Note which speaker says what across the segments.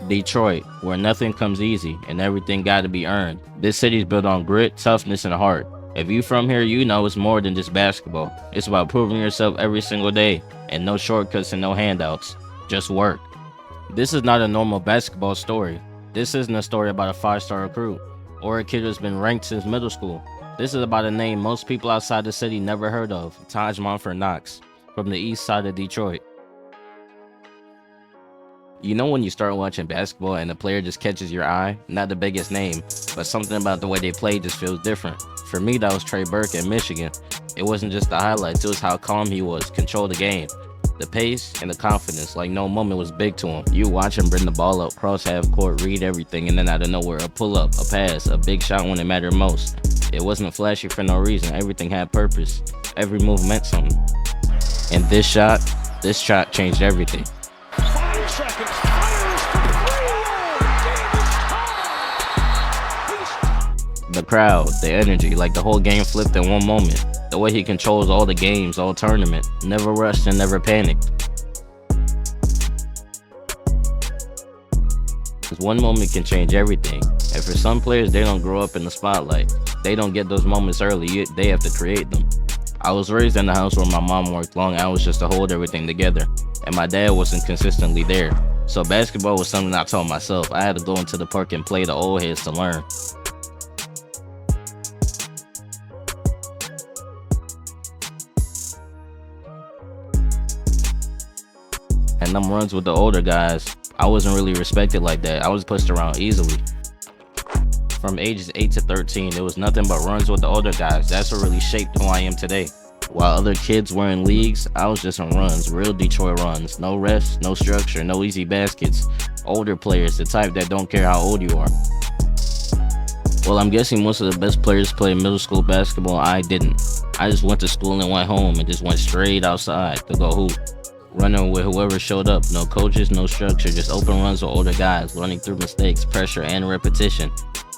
Speaker 1: Detroit, where nothing comes easy and everything gotta be earned. This city's built on grit, toughness, and heart. If you from here, you know it's more than just basketball. It's about proving yourself every single day, and no shortcuts and no handouts. Just work. This is not a normal basketball story. This isn't a story about a 5-star recruit, or a kid who's been ranked since middle school. This is about a name most people outside the city never heard of, Taj Monfort Knox, from the east side of Detroit. You know when you start watching basketball and the player just catches your eye? Not the biggest name, but something about the way they play just feels different. For me, that was Trey Burke in Michigan. It wasn't just the highlights, it was how calm he was, control the game. The pace and the confidence, like no moment was big to him. You watch him bring the ball up, cross half court, read everything, and then out of nowhere, a pull-up, a pass, a big shot when it mattered most. It wasn't flashy for no reason, everything had purpose. Every move meant something. And this shot changed everything.
Speaker 2: 5 seconds, fires for 3.
Speaker 1: The crowd, the energy, like the whole game flipped in one moment. The way he controls all the games, all tournament, never rushed and never panicked. Because one moment can change everything. And for some players, they don't grow up in the spotlight. They don't get those moments early, they have to create them. I was raised in a house where my mom worked long hours just to hold everything together, and my dad wasn't consistently there. So basketball was something I told myself. I had to go into the park and play the old heads to learn. And them runs with the older guys, I wasn't really respected like that. I was pushed around easily. From ages 8 to 13, it was nothing but runs with the older guys. That's what really shaped who I am today. While other kids were in leagues, I was just on runs, real Detroit runs. No rest, no structure, no easy baskets. Older players, the type that don't care how old you are. Well, I'm guessing most of the best players played middle school basketball. I didn't. I just went to school and went home and just went straight outside to go hoop. Running with whoever showed up. No coaches, no structure, just open runs with older guys, learning through mistakes, pressure, and repetition.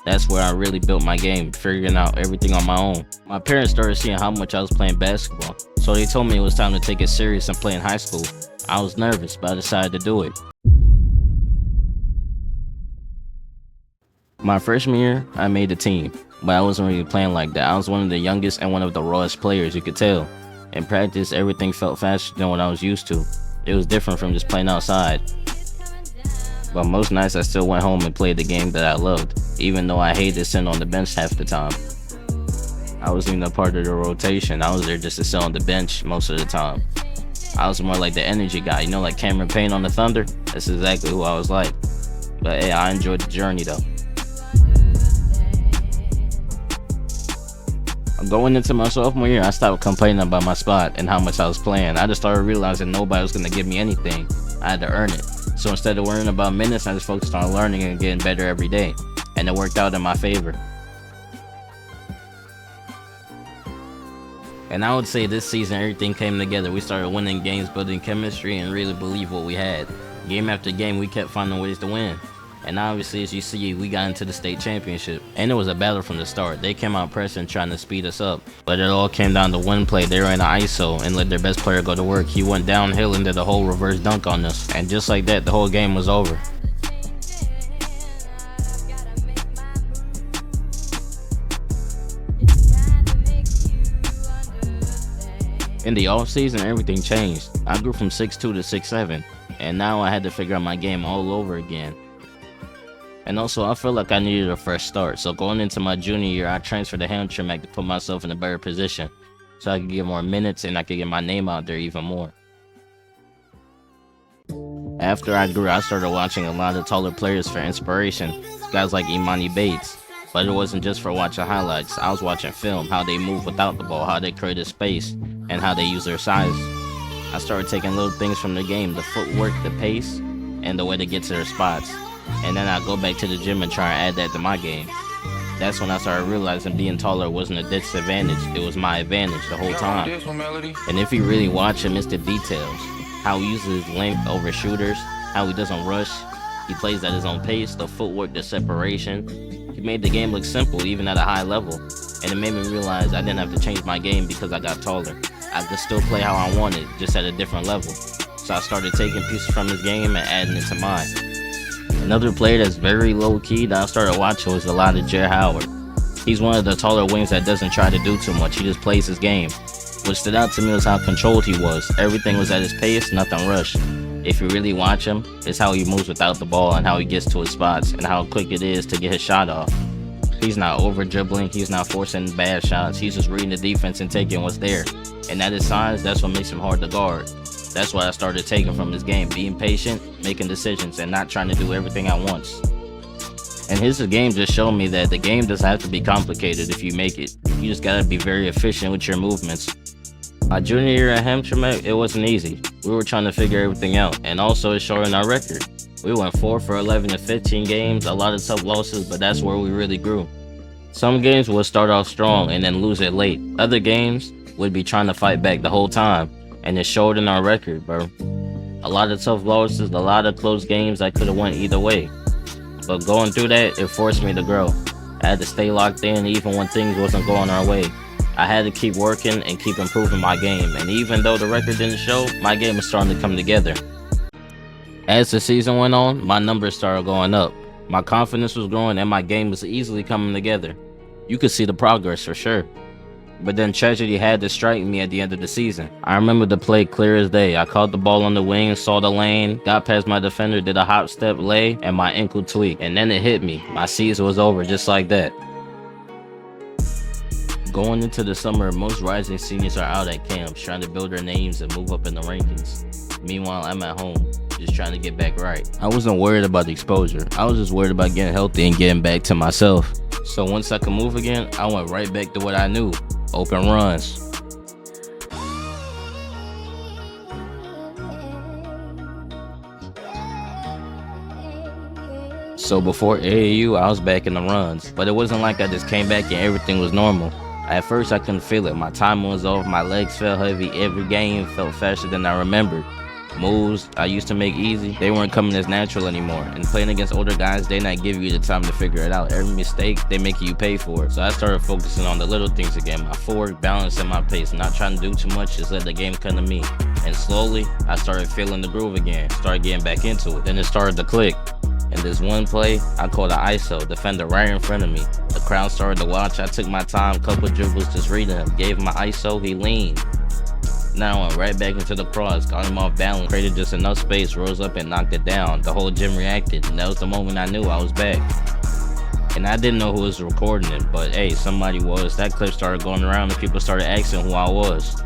Speaker 1: That's where I really built my game, figuring out everything on my own. My parents started seeing how much I was playing basketball, so they told me it was time to take it serious and play in high school. I was nervous, but I decided to do it. My freshman year, I made the team, but I wasn't really playing like that. I was one of the youngest and one of the rawest players, you could tell. In practice, everything felt faster than what I was used to. It was different from just playing outside. But most nights I still went home and played the game that I loved, even though I hated sitting on the bench half the time. I wasn't even a part of the rotation. I was there just to sit on the bench most of the time. I was more like the energy guy, you know, like Cameron Payne on the Thunder? That's exactly who I was like. But hey, I enjoyed the journey though. Going into my sophomore year, I stopped complaining about my spot and how much I was playing. I just started realizing nobody was going to give me anything. I had to earn it. So instead of worrying about minutes, I just focused on learning and getting better every day. And it worked out in my favor. And I would say this season, everything came together. We started winning games, building chemistry, and really believed what we had. Game after game, we kept finding ways to win. And obviously, as you see, we got into the state championship. And it was a battle from the start. They came out pressing, trying to speed us up. But it all came down to one play. They were in an ISO and let their best player go to work. He went downhill and did a whole reverse dunk on us. And just like that, the whole game was over. In the offseason, everything changed. I grew from 6'2 to 6'7. And now I had to figure out my game all over again. And also, I felt like I needed a fresh start. So going into my junior year, I transferred to Hamtramck to put myself in a better position, so I could get more minutes and I could get my name out there even more. After I grew, I started watching a lot of taller players for inspiration, guys like Imani Bates. But it wasn't just for watching highlights. I was watching film, how they move without the ball, how they created space, and how they use their size. I started taking little things from the game, the footwork, the pace, and the way to get to their spots. And then I go back to the gym and try and add that to my game. That's when I started realizing being taller wasn't a disadvantage, it was my advantage the whole time. And if you really watch him, it's the details. How he uses his length over shooters, how he doesn't rush, he plays at his own pace, the footwork, the separation. He made the game look simple even at a high level. And it made me realize I didn't have to change my game because I got taller. I could still play how I wanted, just at a different level. So I started taking pieces from his game and adding it to mine. Another player that's very low-key that I started watching was Elijah Howard. He's one of the taller wings that doesn't try to do too much, he just plays his game. What stood out to me was how controlled he was. Everything was at his pace, nothing rushed. If you really watch him, it's how he moves without the ball and how he gets to his spots and how quick it is to get his shot off. He's not over dribbling, he's not forcing bad shots, he's just reading the defense and taking what's there. And at his size, that's what makes him hard to guard. That's what I started taking from his game, being patient, making decisions, and not trying to do everything at once. And his game just showed me that the game doesn't have to be complicated if you make it. You just gotta be very efficient with your movements. My junior year at Hampshire, it wasn't easy. We were trying to figure everything out, and also it showed in our record. We went 4 for 11 in 15 games, a lot of tough losses, but that's where we really grew. Some games would start off strong and then lose it late. Other games would be trying to fight back the whole time, and it showed in our record, bro. A lot of tough losses, a lot of close games that could have went either way. But going through that, it forced me to grow. I had to stay locked in even when things wasn't going our way. I had to keep working and keep improving my game, and even though the record didn't show, my game was starting to come together. As the season went on, my numbers started going up. My confidence was growing and my game was easily coming together. You could see the progress for sure. But then tragedy had to strike me at the end of the season. I remember the play clear as day. I caught the ball on the wing, saw the lane, got past my defender, did a hop step lay, and my ankle tweaked. And then it hit me. My season was over just like that. Going into the summer, most rising seniors are out at camps trying to build their names and move up in the rankings. Meanwhile, I'm at home, just trying to get back right. I wasn't worried about the exposure. I was just worried about getting healthy and getting back to myself. So once I could move again, I went right back to what I knew. Open runs. So before AAU, I was back in the runs, but it wasn't like I just came back and everything was normal. At first, I couldn't feel it. My timing was off, my legs felt heavy, every game felt faster than I remembered. Moves I used to make easy, they weren't coming as natural anymore. And playing against older guys, they not give you the time to figure it out. Every mistake, they make you pay for it. So I started focusing on the little things again. My forward balance and my pace, not trying to do too much, just let the game come to me. And slowly, I started feeling the groove again, started getting back into it. Then it started to click. In this one play, I caught an ISO, defender right in front of me. The crowd started to watch, I took my time, couple dribbles, just reading him. Gave him an ISO, he leaned. Now I went right back into the cross, got him off balance, created just enough space, rose up and knocked it down. The whole gym reacted, and that was the moment I knew I was back. And I didn't know who was recording it, but hey, somebody was. That clip started going around and people started asking who I was.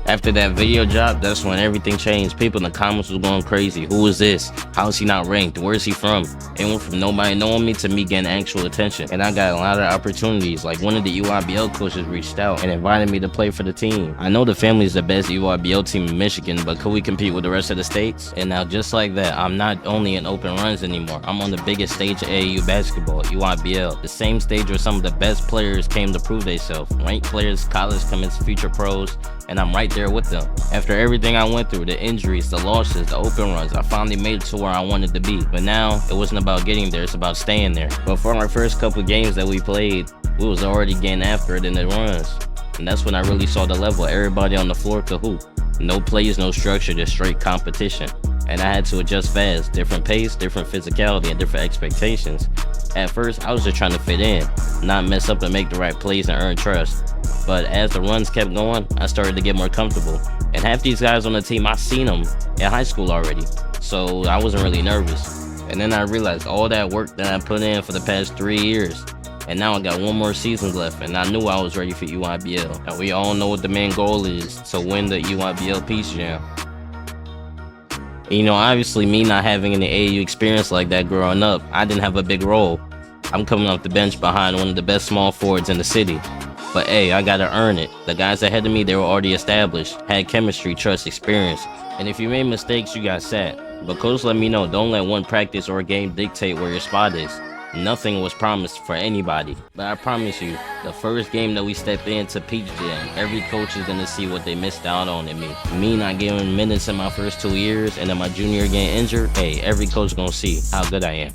Speaker 1: After that video dropped, that's when everything changed. People in the comments was going crazy. Who is this? How is he not ranked? Where is he from? It went from nobody knowing me to me getting actual attention. And I got a lot of opportunities. Like one of the EYBL coaches reached out and invited me to play for the team. I know the family is the best EYBL team in Michigan, but could we compete with the rest of the states? And now just like that, I'm not only in open runs anymore. I'm on the biggest stage of AAU basketball, EYBL. The same stage where some of the best players came to prove themselves. Ranked players, college commits, future pros, and I'm right there with them. After everything I went through, the injuries, the losses, the open runs, I finally made it to where I wanted to be. But now, it wasn't about getting there, it's about staying there. But for our first couple games that we played, we was already getting after it in the runs. And that's when I really saw the level. Everybody on the floor could hoop. No plays, no structure, just straight competition. And I had to adjust fast. Different pace, different physicality, and different expectations. At first, I was just trying to fit in, not mess up and make the right plays and earn trust. But as the runs kept going, I started to get more comfortable. And half these guys on the team, I seen them in high school already. So I wasn't really nervous. And then I realized all that work that I put in for the past 3 years. And now I got one more season left, and I knew I was ready for EYBL. And we all know what the main goal is, to win the EYBL Peace Jam. You know, obviously me not having any AAU experience like that growing up, I didn't have a big role. I'm coming off the bench behind one of the best small forwards in the city. But hey, I gotta earn it. The guys ahead of me, they were already established, had chemistry, trust, experience. And if you made mistakes, you got sat. But coach let me know, don't let one practice or a game dictate where your spot is. Nothing was promised for anybody. But I promise you, the first game that we step into Peach Jam, every coach is gonna see what they missed out on in me. Me not giving minutes in my first 2 years and then my junior getting injured, hey, every coach gonna see how good I am.